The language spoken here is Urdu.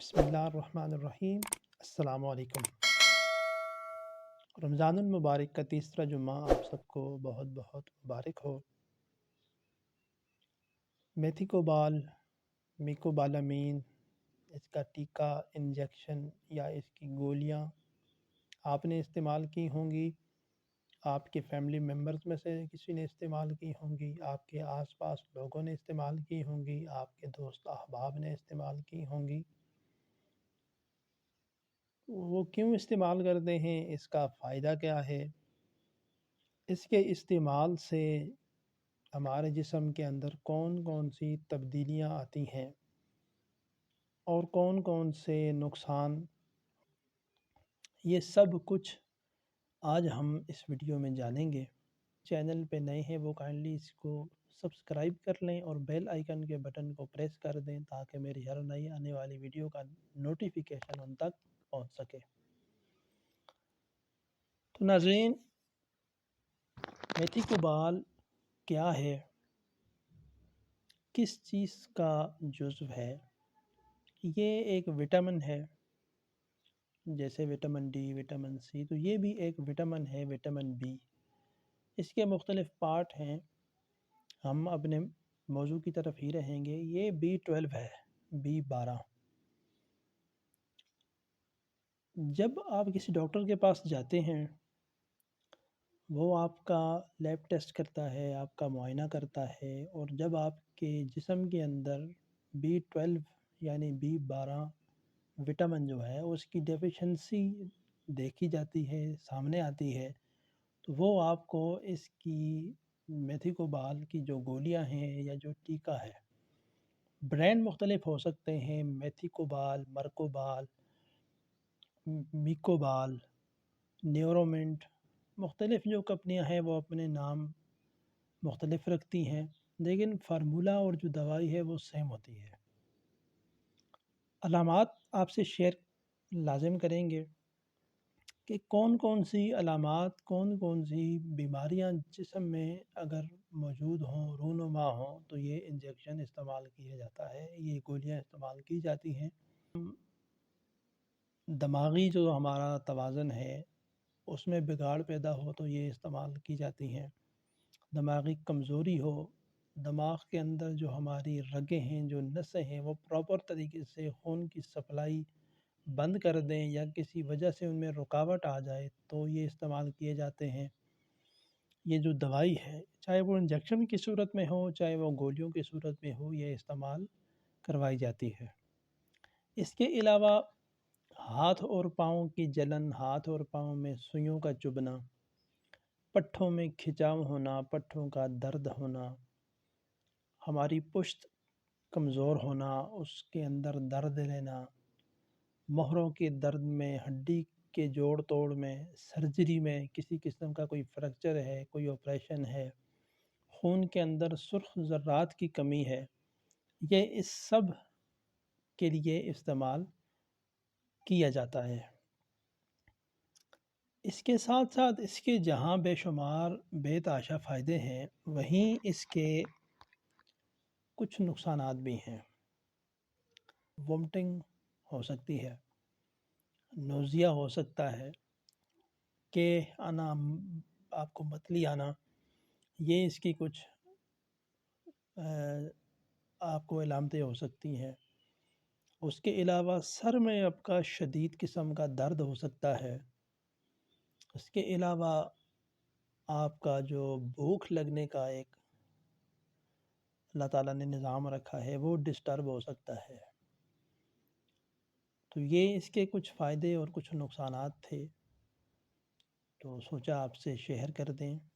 بسم اللہ الرحمن الرحیم۔ السلام علیکم۔ رمضان المبارک کا تیسرا جمعہ آپ سب کو بہت بہت مبارک ہو۔ میتھیکوبال، میکوبالامین، اس کا ٹیکہ، انجیکشن یا اس کی گولیاں آپ نے استعمال کی ہوں گی، آپ کے فیملی ممبرز میں سے کسی نے استعمال کی ہوں گی، آپ کے آس پاس لوگوں نے استعمال کی ہوں گی، آپ کے دوست احباب نے استعمال کی ہوں گی۔ وہ کیوں استعمال کرتے ہیں؟ اس کا فائدہ کیا ہے؟ اس کے استعمال سے ہمارے جسم کے اندر کون کون سی تبدیلیاں آتی ہیں اور کون کون سے نقصان، یہ سب کچھ آج ہم اس ویڈیو میں جانیں گے۔ چینل پہ نئے ہیں وہ کائنڈلی اس کو سبسکرائب کر لیں اور بیل آئیکن کے بٹن کو پریس کر دیں تاکہ میری ہر نئی آنے والی ویڈیو کا نوٹیفیکیشن ان تک پہنچ سکے۔ تو ناظرین، میتھیکوبال کیا ہے؟ کس چیز کا جزو ہے؟ یہ ایک وٹامن ہے، جیسے وٹامن ڈی، وٹامن سی، تو یہ بھی ایک وٹامن ہے، وٹامن بی۔ اس کے مختلف پارٹ ہیں، ہم اپنے موضوع کی طرف ہی رہیں گے۔ یہ B12 ہے، B12۔ جب آپ کسی ڈاکٹر کے پاس جاتے ہیں، وہ آپ کا لیب ٹیسٹ کرتا ہے، آپ کا معائنہ کرتا ہے، اور جب آپ کے جسم کے اندر B12 یعنی B12 وٹامن جو ہے اس کی ڈیفیشنسی دیکھی جاتی ہے، سامنے آتی ہے، تو وہ آپ کو اس کی میتھیکوبال کی جو گولیاں ہیں یا جو ٹیکہ ہے، برانڈ مختلف ہو سکتے ہیں، میتھیکوبال، مرکوبال، میکوبال، نیورومنٹ، مختلف جو کمپنیاں ہیں وہ اپنے نام مختلف رکھتی ہیں، لیکن فارمولہ اور جو دوائی ہے وہ سیم ہوتی ہے۔ علامات آپ سے شیئر لازم کریں گے کہ کون کون سی علامات، کون کون سی بیماریاں جسم میں اگر موجود ہوں، رونما ہوں، تو یہ انجیکشن استعمال کیا جاتا ہے، یہ گولیاں استعمال کی جاتی ہیں۔ دماغی جو ہمارا توازن ہے اس میں بگاڑ پیدا ہو تو یہ استعمال کی جاتی ہیں۔ دماغی کمزوری ہو، دماغ کے اندر جو ہماری رگیں ہیں، جو نسیں ہیں، وہ پراپر طریقے سے خون کی سپلائی بند کر دیں یا کسی وجہ سے ان میں رکاوٹ آ جائے تو یہ استعمال کیے جاتے ہیں۔ یہ جو دوائی ہے، چاہے وہ انجیکشن کی صورت میں ہو، چاہے وہ گولیوں کی صورت میں ہو، یہ استعمال کروائی جاتی ہے۔ اس کے علاوہ ہاتھ اور پاؤں کی جلن، ہاتھ اور پاؤں میں سوئیوں کا چبھنا، پٹھوں میں کھچاؤ ہونا، پٹھوں کا درد ہونا، ہماری پشت کمزور ہونا، اس کے اندر درد لینا، مہروں کے درد میں، ہڈی کے جوڑ توڑ میں، سرجری میں کسی قسم کا کوئی فریکچر ہے، کوئی آپریشن ہے، خون کے اندر سرخ ذرات کی کمی ہے، یہ اس سب کے لیے استعمال کیا جاتا ہے۔ اس کے ساتھ ساتھ اس کے جہاں بے شمار بے تحاشا فائدے ہیں، وہیں اس کے کچھ نقصانات بھی ہیں۔ وومٹنگ ہو سکتی ہے، نوزیا ہو سکتا ہے، کہ آنا، آپ کو متلی آنا، یہ اس کی کچھ آپ کو علامتیں ہو سکتی ہیں۔ اس کے علاوہ سر میں آپ کا شدید قسم کا درد ہو سکتا ہے۔ اس کے علاوہ آپ کا جو بھوک لگنے کا ایک اللہ تعالیٰ نے نظام رکھا ہے وہ ڈسٹرب ہو سکتا ہے۔ تو یہ اس کے کچھ فائدے اور کچھ نقصانات تھے، تو سوچا آپ سے شیئر کر دیں۔